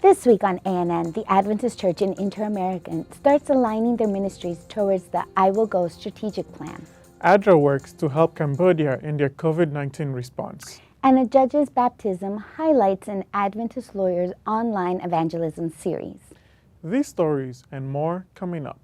This week on ANN, the Adventist Church in Inter-American starts aligning their ministries towards the I Will Go strategic plan. ADRA works to help Cambodia in their COVID-19 response. And a judge's baptism highlights an Adventist Lawyers Online Evangelism series. These stories and more coming up.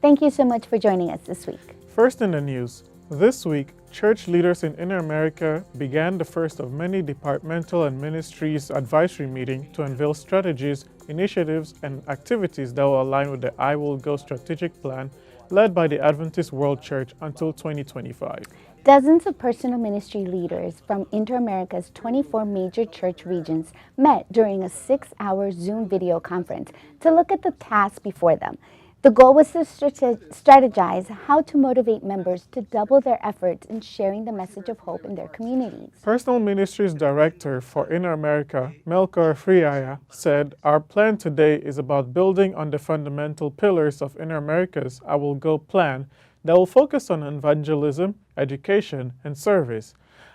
Thank you so much for joining us this week. First in the news, this week, church leaders in Inter-America began the first of many departmental and ministries advisory meetings to unveil strategies, initiatives, and activities that will align with the I Will Go strategic plan led by the Adventist World Church until 2025. Dozens of personal ministry leaders from Inter-America's 24 major church regions met during a 6-hour Zoom video conference to look at the tasks before them. The goal was to strategize how to motivate members to double their efforts in sharing the message of hope in their communities. Personal Ministries Director for Inter-America, Melchor Friaya, said, "Our plan today is about building on the fundamental pillars of Inter-America's I Will Go plan that will focus on evangelism, education, and service.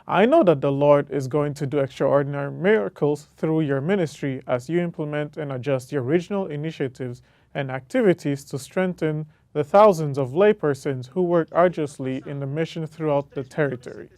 I know that the Lord is going to do extraordinary miracles through your ministry as you implement and adjust your regional initiatives and activities to strengthen the thousands of laypersons who work arduously in the mission throughout the territory."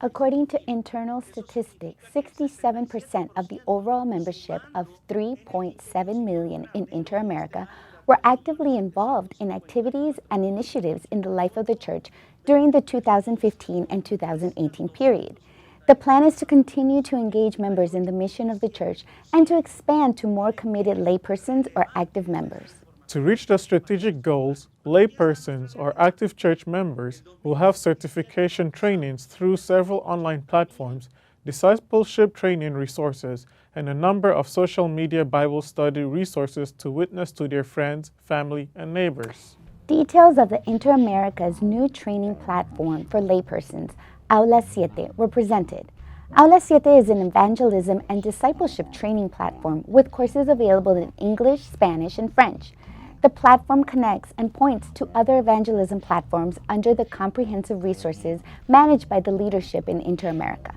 According to internal statistics, 67% of the overall membership of 3.7 million in Inter-America were actively involved in activities and initiatives in the life of the church during the 2015 and 2018 period. The plan is to continue to engage members in the mission of the church and to expand to more committed laypersons or active members. To reach the strategic goals, laypersons or active church members will have certification trainings through several online platforms, discipleship training resources, and a number of social media Bible study resources to witness to their friends, family, and neighbors. Details of the Inter-America's new training platform for laypersons, Aula 7, were presented. Aula 7 is an evangelism and discipleship training platform with courses available in English, Spanish, and French. The platform connects and points to other evangelism platforms under the comprehensive resources managed by the leadership in Inter-America.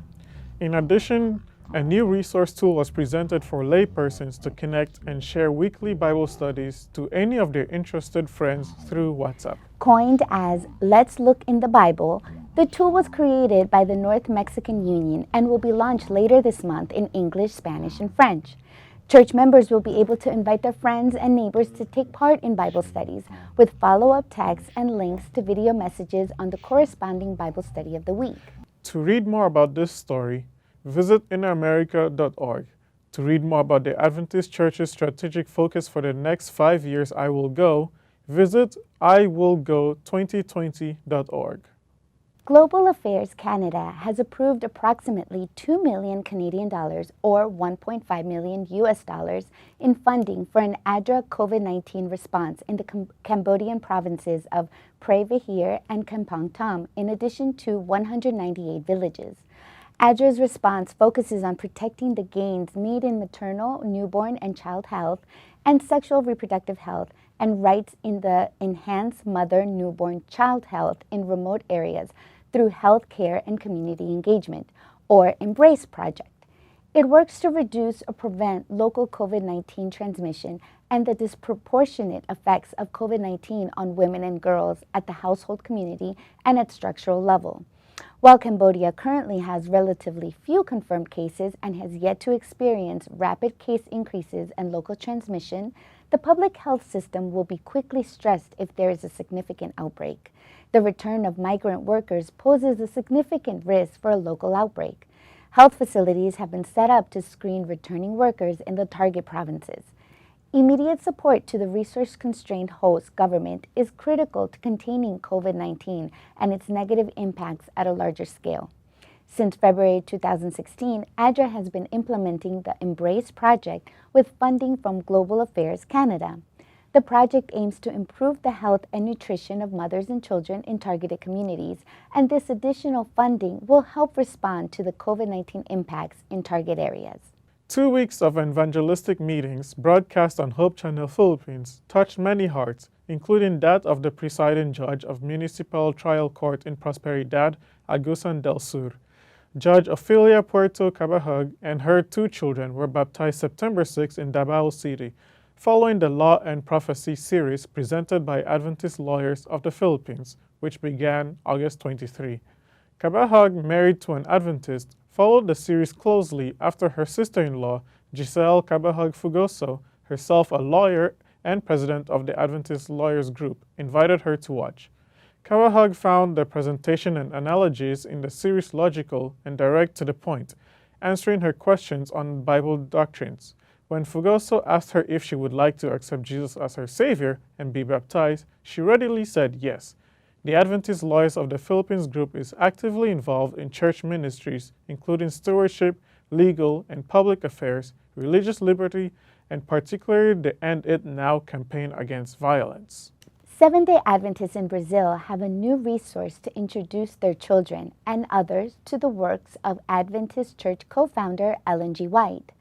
In addition, a new resource tool was presented for laypersons to connect and share weekly Bible studies to any of their interested friends through WhatsApp. Coined as Let's Look in the Bible, the tool was created by the North Mexican Union and will be launched later this month in English, Spanish, and French. Church members will be able to invite their friends and neighbors to take part in Bible studies with follow-up texts and links to video messages on the corresponding Bible study of the week. To read more about this story, visit interamerica.org. To read more about the Adventist Church's strategic focus for the next 5 years I Will Go, visit iwillgo2020.org. Global Affairs Canada has approved approximately 2 million Canadian dollars or 1.5 million US dollars in funding for an ADRA COVID-19 response in the Cambodian provinces of Pre Vihir and Kampong Thom, in addition to 198 villages. ADRA's response focuses on protecting the gains made in maternal, newborn, and child health and sexual reproductive health and rights in the enhanced mother, newborn, child health in remote areas through health care and community engagement, or EMBRACE project. It works to reduce or prevent local COVID-19 transmission and the disproportionate effects of COVID-19 on women and girls at the household community and at structural level. While Cambodia currently has relatively few confirmed cases and has yet to experience rapid case increases and local transmission, the public health system will be quickly stressed if there is a significant outbreak. The return of migrant workers poses a significant risk for a local outbreak. Health facilities have been set up to screen returning workers in the target provinces. Immediate support to the resource-constrained host government is critical to containing COVID-19 and its negative impacts at a larger scale. Since February 2016, ADRA has been implementing the EMBRACE project with funding from Global Affairs Canada. The project aims to improve the health and nutrition of mothers and children in targeted communities, and this additional funding will help respond to the COVID-19 impacts in target areas. 2 weeks of evangelistic meetings broadcast on Hope Channel Philippines touched many hearts, including that of the presiding judge of municipal trial court in Prosperidad, Agusan del Sur. Judge Ofelia Puerto Cabahug and her 2 children were baptized September 6 in Davao City, following the Law and Prophecy series presented by Adventist Lawyers of the Philippines, which began August 23. Cabahug, married to an Adventist, followed the series closely after her sister-in-law, Gizelle Cabahug-Fugoso, herself a lawyer and president of the Adventist Lawyers Group, invited her to watch. Cabahug found the presentation and analogies in the series logical and direct to the point, answering her questions on Bible doctrines. When Fugoso asked her if she would like to accept Jesus as her Savior and be baptized, she readily said yes. The Adventist Lawyers of the Philippines group is actively involved in church ministries, including stewardship, legal and public affairs, religious liberty, and particularly the End It Now campaign against violence. Seventh-day Adventists in Brazil have a new resource to introduce their children and others to the works of Adventist Church co-founder Ellen G. White.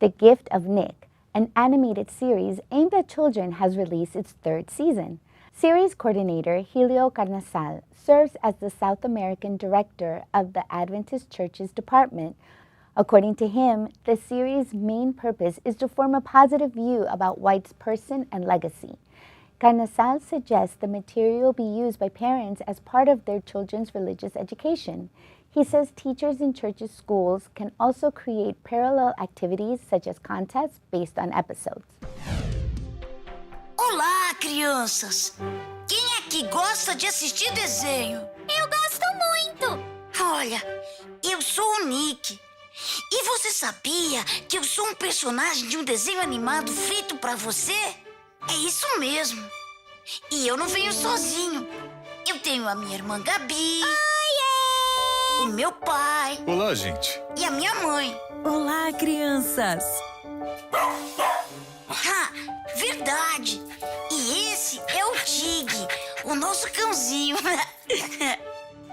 The Gift of Nick, an animated series aimed at children, has released its 3rd season. Series coordinator Helio Carnasal serves as the South American director of the Adventist Church's department. According to him, the series' main purpose is to form a positive view about White's person and legacy. Carnasal suggests the material be used by parents as part of their children's religious education. He says teachers in churches' schools can also create parallel activities such as contests based on episodes. Olá, crianças! Quem aqui gosta de assistir desenho? Eu gosto muito! Olha, eu sou o Nick. E você sabia que eu sou um personagem de um desenho animado feito pra você? É isso mesmo. E eu não venho sozinho. Eu tenho a minha irmã Gabi, o meu pai Olá, gente. e a minha mãe. Olá, crianças! Ah, verdade! E esse é o Tig, o nosso cãozinho.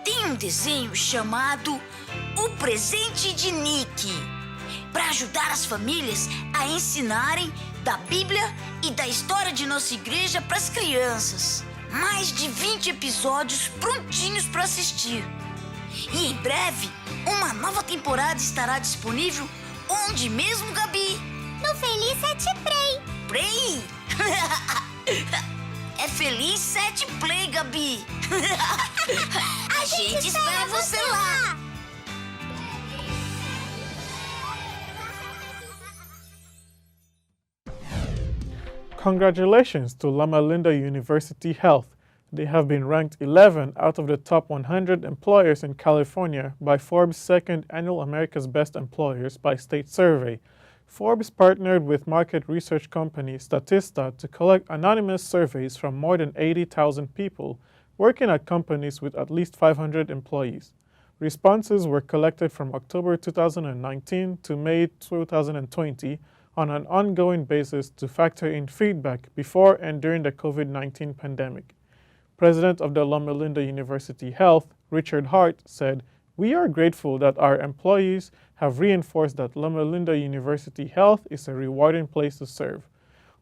Tem um desenho chamado O Presente de Nick, para ajudar as famílias a ensinarem da Bíblia e da história de nossa igreja para as crianças. Mais de 20 episódios prontinhos para assistir. E em breve, uma nova temporada estará disponível onde mesmo, Gabi? No Feliz 7 Play! Play? É Feliz 7 Play, Gabi. A gente espera você lá. Congratulations to Loma Linda University Health. They have been ranked 11 out of the top 100 employers in California by Forbes' 2nd Annual America's Best Employers by State Survey. Forbes partnered with market research company Statista to collect anonymous surveys from more than 80,000 people working at companies with at least 500 employees. Responses were collected from October 2019 to May 2020 on an ongoing basis to factor in feedback before and during the COVID-19 pandemic. President of the Loma Linda University Health, Richard Hart, said, "We are grateful that our employees have reinforced that Loma Linda University Health is a rewarding place to serve.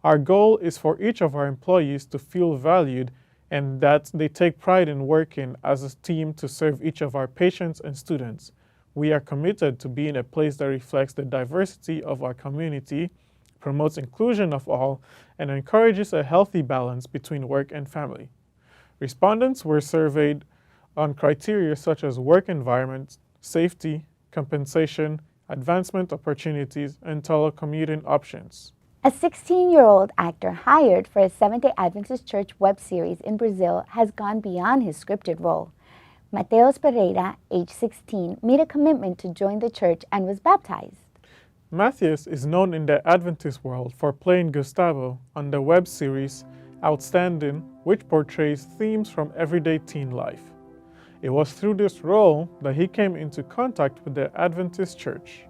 Our goal is for each of our employees to feel valued and that they take pride in working as a team to serve each of our patients and students. We are committed to being a place that reflects the diversity of our community, promotes inclusion of all, and encourages a healthy balance between work and family." Respondents were surveyed on criteria such as work environment, safety, compensation, advancement opportunities, and telecommuting options. A 16-year-old actor hired for a Seventh-day Adventist Church web series in Brazil has gone beyond his scripted role. Mateus Pereira, age 16, made a commitment to join the church and was baptized. Matthias is known in the Adventist world for playing Gustavo on the web series Outstanding, which portrays themes from everyday teen life. It was through this role that he came into contact with the Adventist Church.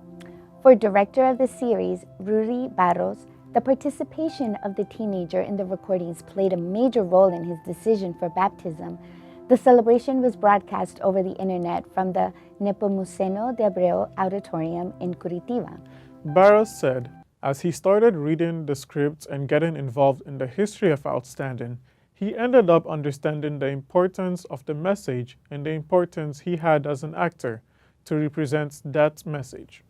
For director of the series, Rudy Barros, the participation of the teenager in the recordings played a major role in his decision for baptism. The celebration was broadcast over the internet from the Nepomuceno de Abreu Auditorium in Curitiba. Barros said, as he started reading the scripts and getting involved in the history of Outstanding, He ended up understanding the importance of the message and the importance he had as an actor to represent that message.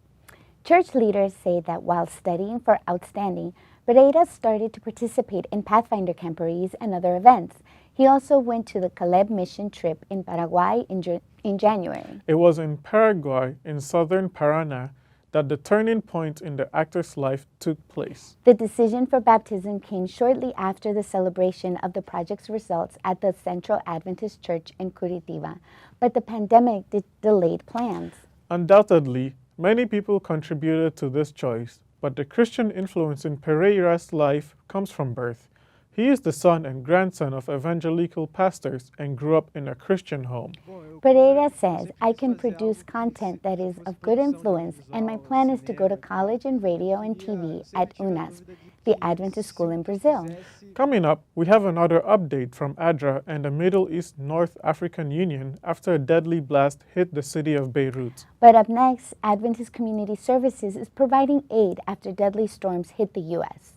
Church leaders say that while studying for outstanding, Pereira started to participate in Pathfinder camporees and other events. He also went to the Caleb mission trip in Paraguay in January. It was in Paraguay, in southern Paraná, that the turning point in the actor's life took place. The decision for baptism came shortly after the celebration of the project's results at the Central Adventist Church in Curitiba, but the pandemic delayed plans. Undoubtedly, many people contributed to this choice, but the Christian influence in Pereira's life comes from birth. He is the son and grandson of evangelical pastors and grew up in a Christian home. Pereira says, I can produce content that is of good influence, and my plan is to go to college in radio and TV at UNASP, the Adventist school in Brazil. Coming up, we have another update from ADRA and the Middle East North African Union after a deadly blast hit the city of Beirut. But up next, Adventist Community Services is providing aid after deadly storms hit the U.S.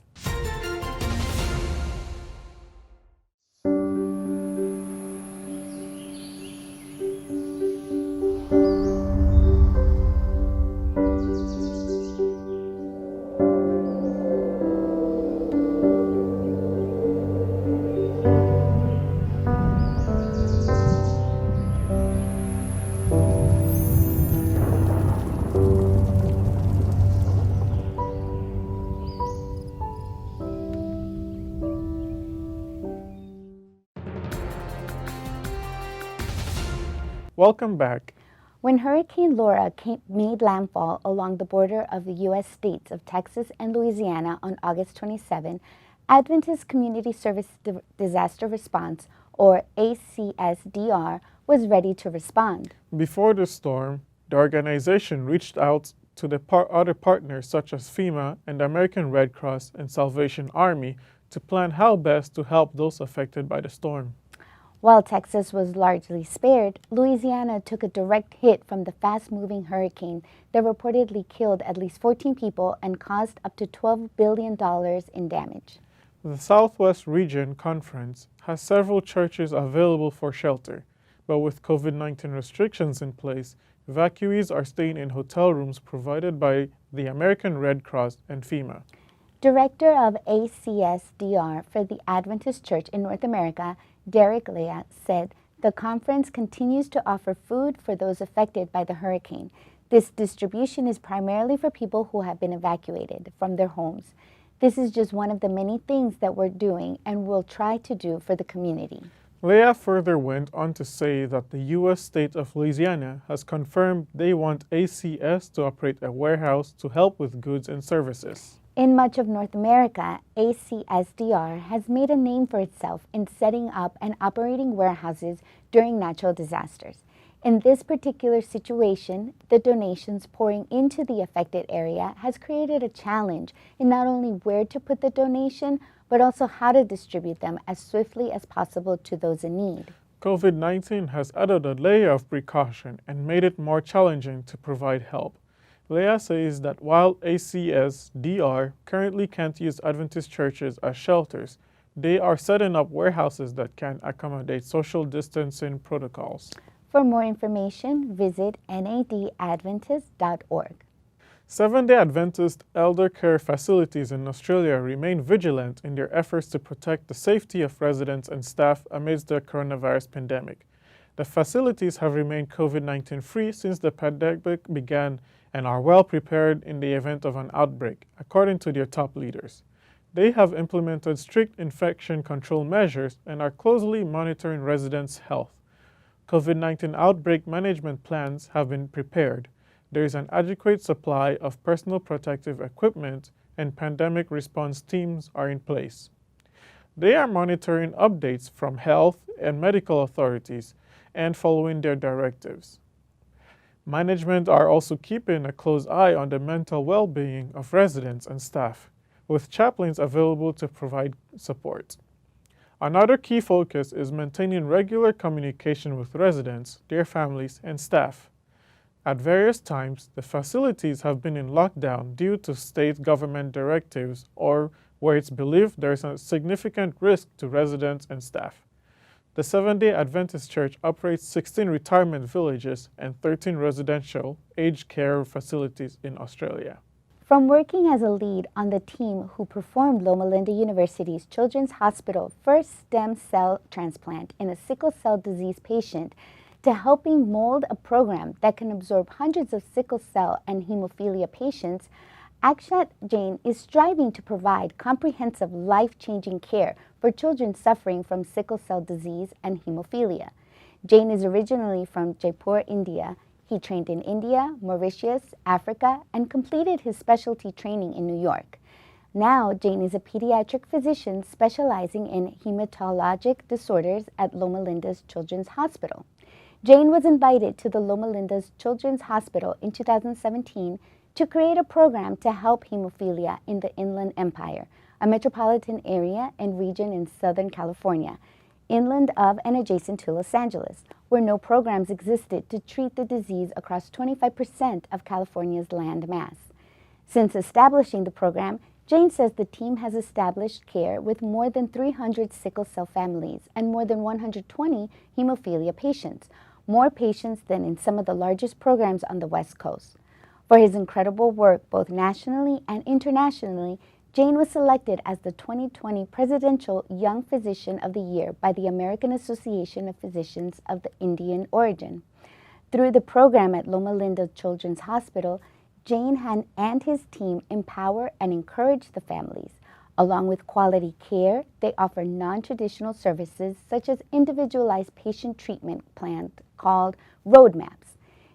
Welcome back. When Hurricane Laura made landfall along the border of the U.S. states of Texas and Louisiana on August 27, Adventist Community Service Disaster Response, or ACSDR, was ready to respond. Before the storm, the organization reached out to the other partners such as FEMA and the American Red Cross and Salvation Army to plan how best to help those affected by the storm. While Texas was largely spared, Louisiana took a direct hit from the fast-moving hurricane that reportedly killed at least 14 people and caused up to $12 billion in damage. The Southwest Region Conference has several churches available for shelter, but with COVID-19 restrictions in place, evacuees are staying in hotel rooms provided by the American Red Cross and FEMA. Director of ACSDR for the Adventist Church in North America, Derek Lea, said the conference continues to offer food for those affected by the hurricane. This distribution is primarily for people who have been evacuated from their homes. This is just one of the many things that we're doing and will try to do for the community. Lea further went on to say that the U.S. state of Louisiana has confirmed they want ACS to operate a warehouse to help with goods and services. In much of North America, ACSDR has made a name for itself in setting up and operating warehouses during natural disasters. In this particular situation, the donations pouring into the affected area has created a challenge in not only where to put the donation, but also how to distribute them as swiftly as possible to those in need. COVID-19 has added a layer of precaution and made it more challenging to provide help. Lea says that while ACSDR currently can't use Adventist churches as shelters, they are setting up warehouses that can accommodate social distancing protocols. For more information, visit nadadventist.org. Seventh-day Adventist elder care facilities in Australia remain vigilant in their efforts to protect the safety of residents and staff amidst the coronavirus pandemic. The facilities have remained COVID-19 free since the pandemic began and are well prepared in the event of an outbreak, according to their top leaders. They have implemented strict infection control measures and are closely monitoring residents' health. COVID-19 outbreak management plans have been prepared. There is an adequate supply of personal protective equipment and pandemic response teams are in place. They are monitoring updates from health and medical authorities and following their directives. Management are also keeping a close eye on the mental well-being of residents and staff, with chaplains available to provide support. Another key focus is maintaining regular communication with residents, their families, and staff. At various times, the facilities have been in lockdown due to state government directives or where it's believed there is a significant risk to residents and staff. The Seventh-day Adventist Church operates 16 retirement villages and 13 residential aged care facilities in Australia. From working as a lead on the team who performed Loma Linda University's Children's Hospital first stem cell transplant in a sickle cell disease patient to helping mold a program that can absorb hundreds of sickle cell and hemophilia patients, Akshat Jain is striving to provide comprehensive life-changing care for children suffering from sickle cell disease and hemophilia. Jain is originally from Jaipur, India. He trained in India, Mauritius, Africa, and completed his specialty training in New York. Now, Jain is a pediatric physician specializing in hematologic disorders at Loma Linda's Children's Hospital. Jain was invited to the Loma Linda's Children's Hospital in 2017 to create a program to help hemophilia in the Inland Empire, a metropolitan area and region in Southern California, inland of and adjacent to Los Angeles, where no programs existed to treat the disease across 25% of California's land mass. Since establishing the program, Jain says the team has established care with more than 300 sickle cell families and more than 120 hemophilia patients, more patients than in some of the largest programs on the West Coast. For his incredible work both nationally and internationally, Jain was selected as the 2020 Presidential Young Physician of the Year by the American Association of Physicians of the Indian Origin. Through the program at Loma Linda Children's Hospital, Jain and his team empower and encourage the families. Along with quality care, they offer non-traditional services such as individualized patient treatment plans called roadmaps.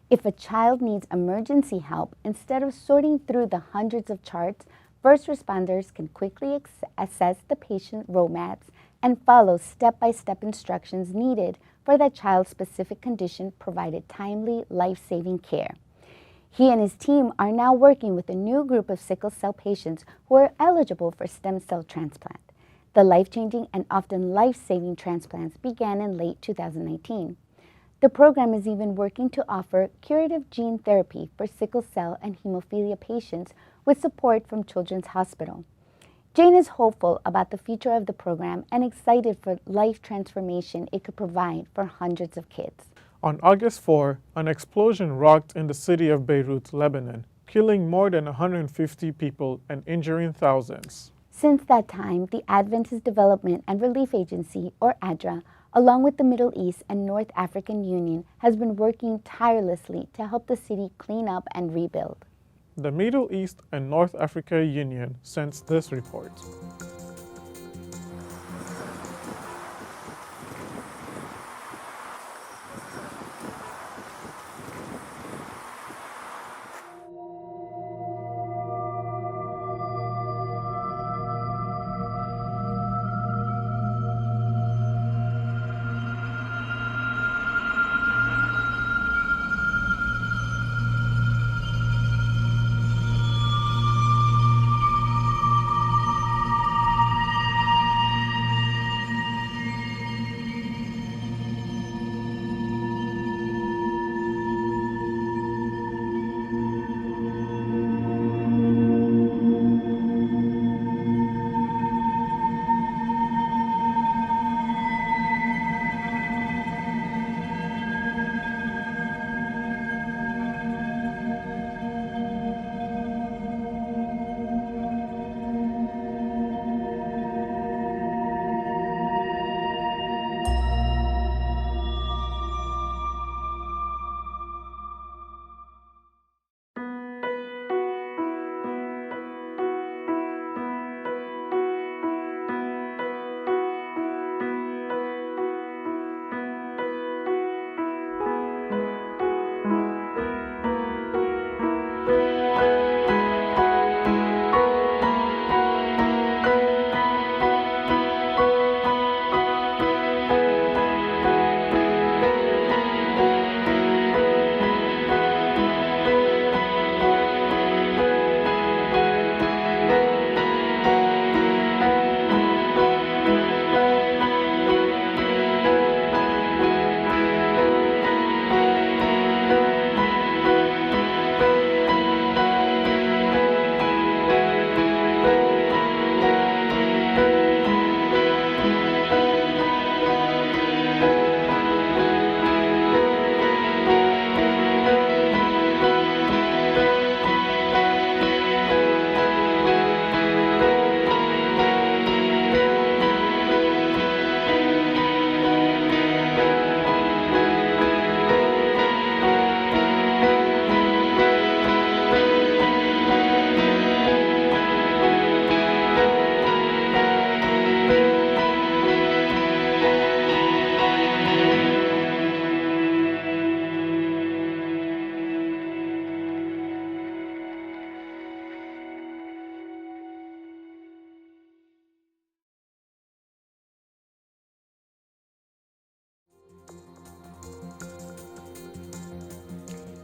If a child needs emergency help, instead of sorting through the hundreds of charts, first responders can quickly assess the patient roadmaps and follow step-by-step instructions needed for that child's specific condition, provided timely, life-saving care. He and his team are now working with a new group of sickle cell patients who are eligible for stem cell transplant. The life-changing and often life-saving transplants began in late 2019. The program is even working to offer curative gene therapy for sickle cell and hemophilia patients with support from Children's Hospital. Jain is hopeful about the future of the program and excited for life transformation it could provide for hundreds of kids. On August 4, an explosion rocked in the city of Beirut, Lebanon, killing more than 150 people and injuring thousands. Since that time, the Adventist Development and Relief Agency, or ADRA, along with the Middle East and North African Union, has been working tirelessly to help the city clean up and rebuild. The Middle East and North Africa Union sends this report.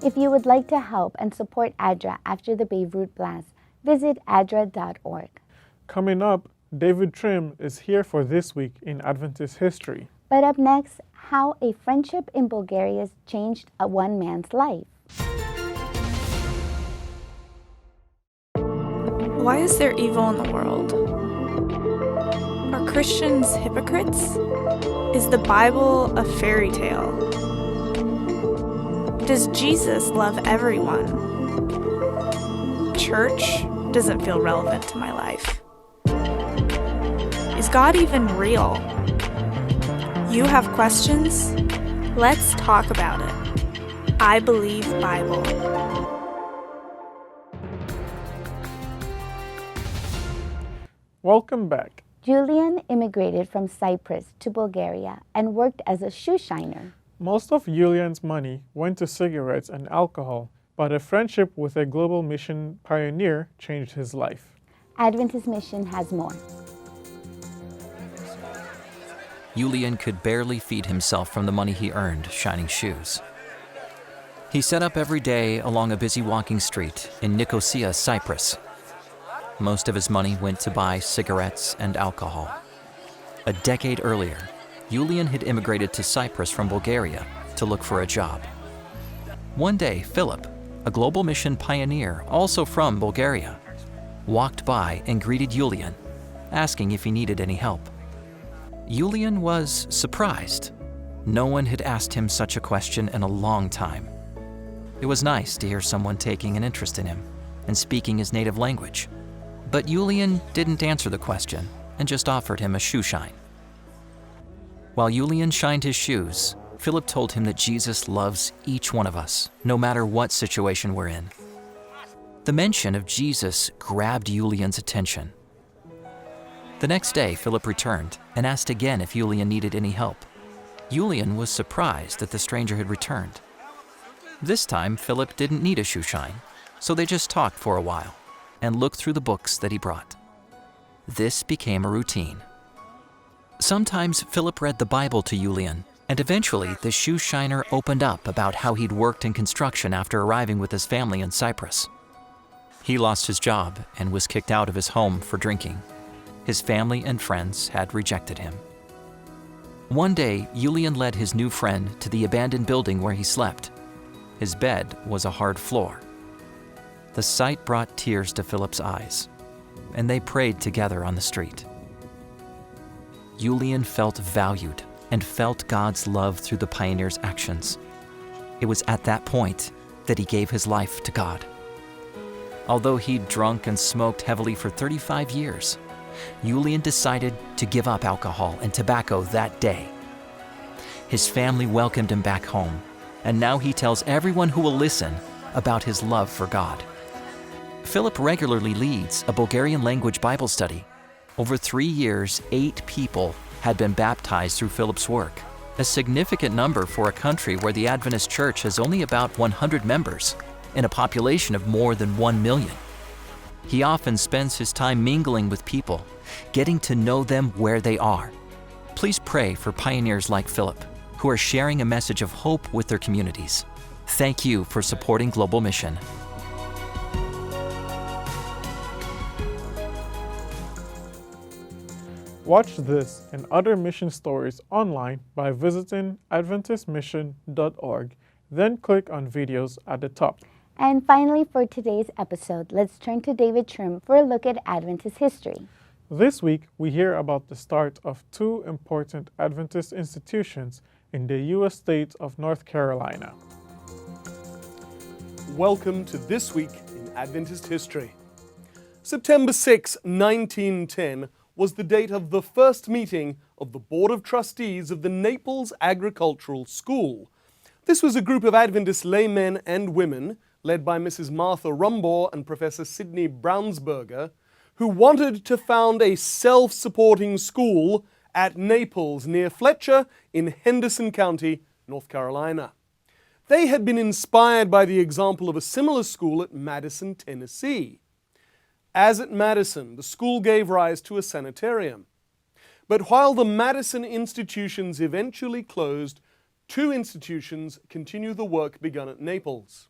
If you would like to help and support ADRA after the Beirut blast, visit adra.org. Coming up, David Trim is here for This Week in Adventist History. But up next, how a friendship in Bulgaria changed one man's life. Why is there evil in the world? Are Christians hypocrites? Is the Bible a fairy tale? Does Jesus love everyone? Church doesn't feel relevant to my life. Is God even real? You have questions? Let's talk about it. I Believe Bible. Welcome back. Julian immigrated from Cyprus to Bulgaria and worked as a shoe shiner. Most of Julian's money went to cigarettes and alcohol, but a friendship with a global mission pioneer changed his life. Adventist Mission has more. Julian could barely feed himself from the money he earned shining shoes. He set up every day along a busy walking street in Nicosia, Cyprus. Most of his money went to buy cigarettes and alcohol. A decade earlier, Julian had immigrated to Cyprus from Bulgaria to look for a job. One day, Philip, a global mission pioneer also from Bulgaria, walked by and greeted Julian, asking if he needed any help. Julian was surprised. No one had asked him such a question in a long time. It was nice to hear someone taking an interest in him and speaking his native language. But Julian didn't answer the question and just offered him a shoe shine. While Julian shined his shoes, Philip told him that Jesus loves each one of us, no matter what situation we're in. The mention of Jesus grabbed Julian's attention. The next day, Philip returned and asked again if Julian needed any help. Julian was surprised that the stranger had returned. This time, Philip didn't need a shoe shine, so they just talked for a while and looked through the books that he brought. This became a routine. Sometimes Philip read the Bible to Julian, and eventually the shoe shiner opened up about how he'd worked in construction after arriving with his family in Cyprus. He lost his job and was kicked out of his home for drinking. His family and friends had rejected him. One day, Julian led his new friend to the abandoned building where he slept. His bed was a hard floor. The sight brought tears to Philip's eyes, and they prayed together on the street. Julian felt valued and felt God's love through the pioneer's actions. It was at that point that he gave his life to God. Although he'd drunk and smoked heavily for 35 years, Julian decided to give up alcohol and tobacco that day. His family welcomed him back home, and now he tells everyone who will listen about his love for God. Philip regularly leads a Bulgarian language Bible study. Over 3 years, 8 people had been baptized through Philip's work, a significant number for a country where the Adventist Church has only about 100 members in a population of more than 1 million. He often spends his time mingling with people, getting to know them where they are. Please pray for pioneers like Philip, who are sharing a message of hope with their communities. Thank you for supporting Global Mission. Watch this and other mission stories online by visiting adventistmission.org, then click on videos at the top. And finally, for today's episode, let's turn to David Trim for a look at Adventist history. This week, we hear about the start of 2 important Adventist institutions in the U.S. state of North Carolina. Welcome to This Week in Adventist History. September 6, 1910 was the date of the first meeting of the Board of Trustees of the Naples Agricultural School. This was a group of Adventist laymen and women, led by Mrs. Martha Rumbaugh and Professor Sidney Brownsberger, who wanted to found a self-supporting school at Naples near Fletcher in Henderson County, North Carolina. They had been inspired by the example of a similar school at Madison, Tennessee. As at Madison, the school gave rise to a sanitarium. But while the Madison institutions eventually closed, 2 institutions continue the work begun at Naples.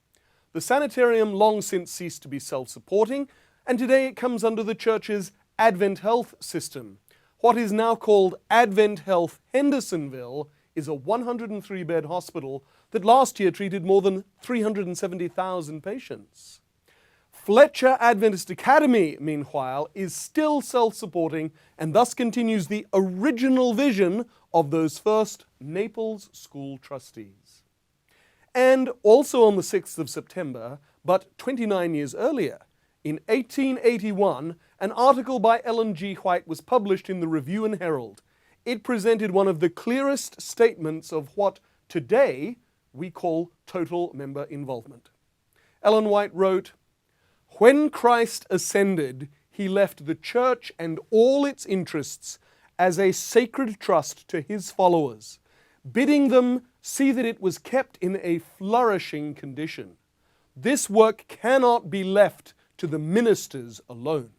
The sanitarium long since ceased to be self-supporting, and today it comes under the church's Advent Health system. What is now called Advent Health Hendersonville is a 103-bed hospital that last year treated more than 370,000 patients. Fletcher Adventist Academy, meanwhile, is still self-supporting and thus continues the original vision of those first Naples school trustees. And also on the 6th of September, but 29 years earlier, in 1881, an article by Ellen G. White was published in the Review and Herald. It presented one of the clearest statements of what today we call total member involvement. Ellen White wrote, "When Christ ascended, he left the church and all its interests as a sacred trust to his followers, bidding them see that it was kept in a flourishing condition. This work cannot be left to the ministers alone.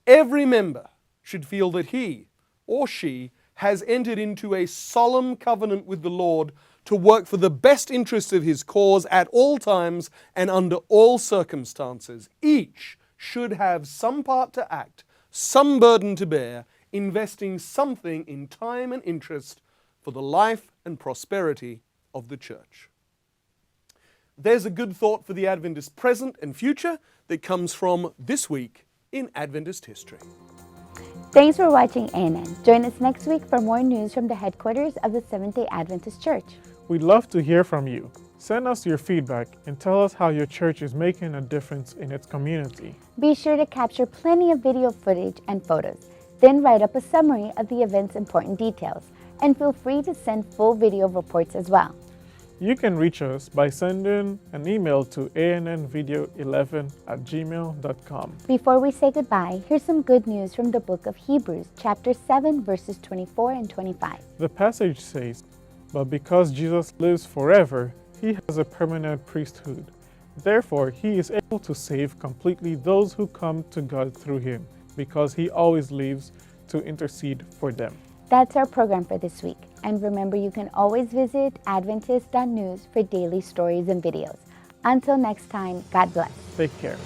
Every member should feel that he or she has entered into a solemn covenant with the Lord to work for the best interests of his cause at all times and under all circumstances. Each should have some part to act, some burden to bear, investing something in time and interest for the life and prosperity of the church." There's a good thought for the Adventist present and future that comes from this week in Adventist history. Thanks for watching ANN. Join us next week for more news from the headquarters of the Seventh-day Adventist Church. We'd love to hear from you. Send us your feedback and tell us how your church is making a difference in its community. Be sure to capture plenty of video footage and photos. Then write up a summary of the event's important details. And feel free to send full video reports as well. You can reach us by sending an email to annvideo11@gmail.com. Before we say goodbye, here's some good news from the book of Hebrews, chapter 7, verses 24 and 25. The passage says, "But because Jesus lives forever, he has a permanent priesthood. Therefore, he is able to save completely those who come to God through him, because he always lives to intercede for them." That's our program for this week. And remember, you can always visit Adventist.news for daily stories and videos. Until next time, God bless. Take care.